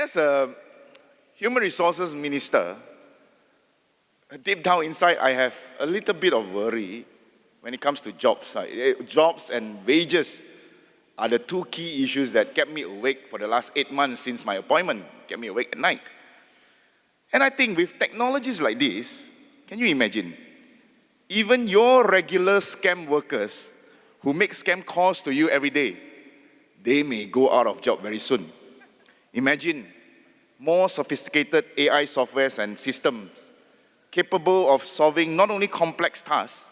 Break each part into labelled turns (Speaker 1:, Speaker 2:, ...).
Speaker 1: As a human resources minister, deep down inside, I have a little bit of worry when it comes to jobs. Jobs and wages are the two key issues that kept me awake for the last 8 months since my appointment, kept me awake at night. And I think with technologies like this, can you imagine? Even your regular scam workers who make scam calls to you every day, they may go out of job very soon. Imagine more sophisticated AI softwares and systems capable of solving not only complex tasks,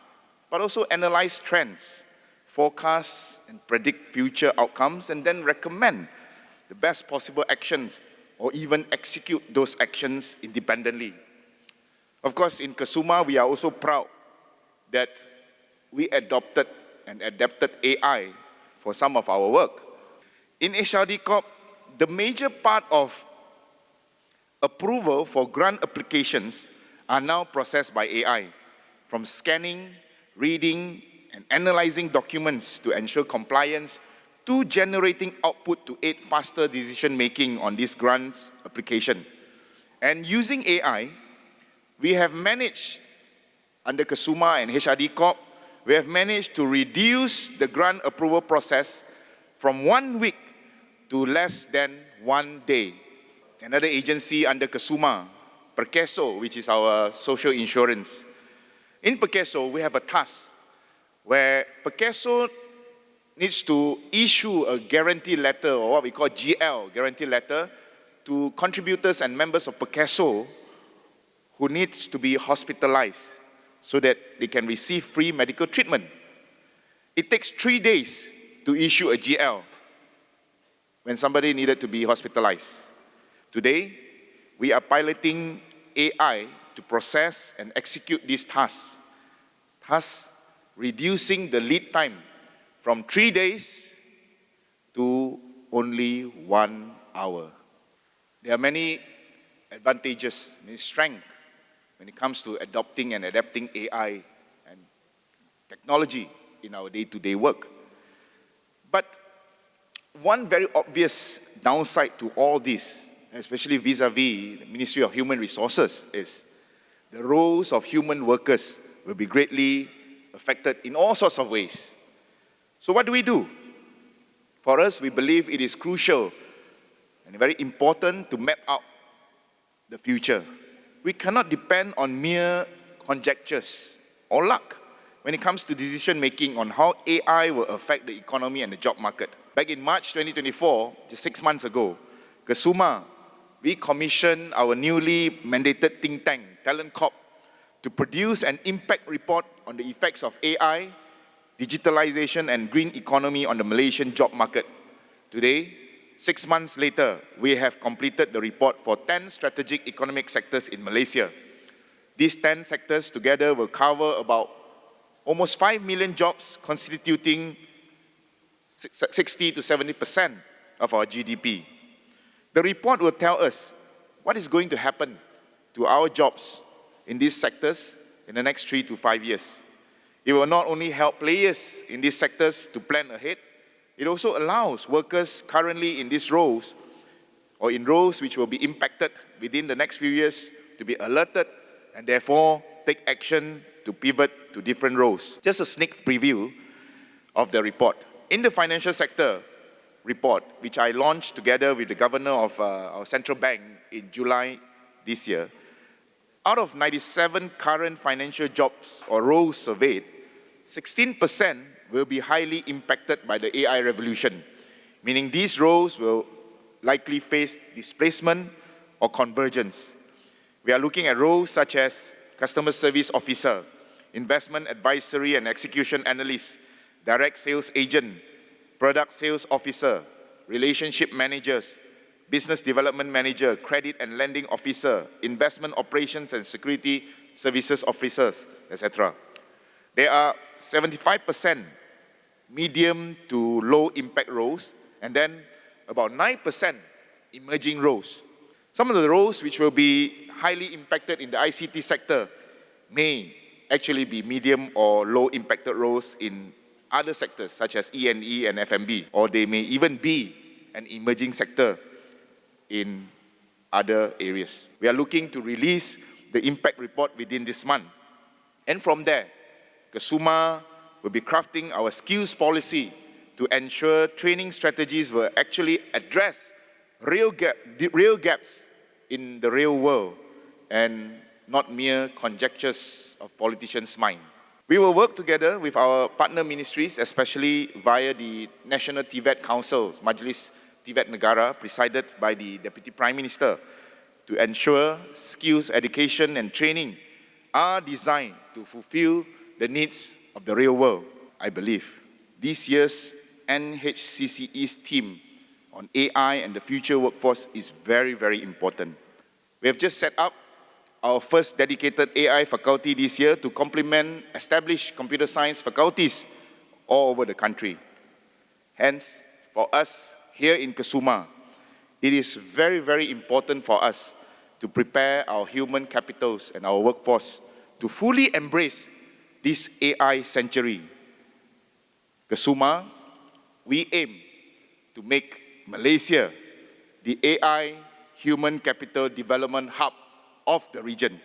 Speaker 1: but also analyze trends, forecast and predict future outcomes, and then recommend the best possible actions or even execute those actions independently. Of course, in Kuma, we are also proud that we adopted and adapted AI for some of our work. In HRD Corp, the major part of approval for grant applications are now processed by AI, from scanning, reading, and analyzing documents to ensure compliance, to generating output to aid faster decision-making on this grants application. And using AI, we have managed, under Kuma and HRD Corp, we have managed to reduce the grant approval process from 1 week to less than 1 day. Another agency under Kuma, Perkeso, which is our social insurance. In Perkeso, we have a task where Perkeso needs to issue a guarantee letter, or what we call GL, guarantee letter, to contributors and members of Perkeso who needs to be hospitalized so that they can receive free medical treatment. It takes 3 days to issue a GL when somebody needed to be hospitalized. Today, we are piloting AI to process and execute these tasks, thus reducing the lead time from 3 days to only 1 hour. There are many advantages, many strengths when it comes to adopting and adapting AI and technology in our day-to-day work. But one very obvious downside to all this, especially vis-a-vis the Ministry of Human Resources, is the roles of human workers will be greatly affected in all sorts of ways. So what do? For us, we believe it is crucial and very important to map out the future. We cannot depend on mere conjectures or luck when it comes to decision-making on how AI will affect the economy and the job market. Back in March 2024, just 6 months ago, Kuma, we commissioned our newly mandated think tank, Talent Corp, to produce an impact report on the effects of AI, digitalization and green economy on the Malaysian job market. Today, 6 months later, we have completed the report for 10 strategic economic sectors in Malaysia. These 10 sectors together will cover about almost 5 million jobs, constituting 60 to 70% of our GDP. The report will tell us what is going to happen to our jobs in these sectors in the next 3 to 5 years. It will not only help players in these sectors to plan ahead, it also allows workers currently in these roles or in roles which will be impacted within the next few years to be alerted and therefore take action to pivot to different roles. Just a sneak preview of the report. In the financial sector report, which I launched together with the governor of our central bank in July this year, out of 97 current financial jobs or roles surveyed, 16% will be highly impacted by the AI revolution, meaning these roles will likely face displacement or convergence. We are looking at roles such as customer service officer, investment advisory and execution analyst, direct sales agent, product sales officer, relationship managers, business development manager, credit and lending officer, investment operations and security services officers, etc. There are 75% medium to low impact roles, and then about 9% emerging roles. Some of the roles which will be highly impacted in the ICT sector may actually be medium or low impacted roles in other sectors such as E&E and F&B, or they may even be an emerging sector in other areas. We are looking to release the impact report within this month. And from there, Kuma will be crafting our skills policy to ensure training strategies will actually address real gaps in the real world and not mere conjectures of politicians' mind. We will work together with our partner ministries, especially via the National Tibet Council, Majlis Tibet Negara, presided by the Deputy Prime Minister, to ensure skills education and training are designed to fulfill the needs of the real world. I believe this year's NHCCE's theme on AI and the future workforce is very, very important. We have just set up our first dedicated AI faculty this year to complement established computer science faculties all over the country. Hence, for us here in Kusuma, it is very, very important for us to prepare our human capitals and our workforce to fully embrace this AI century. Kusuma, we aim to make Malaysia the AI human capital development hub of the region.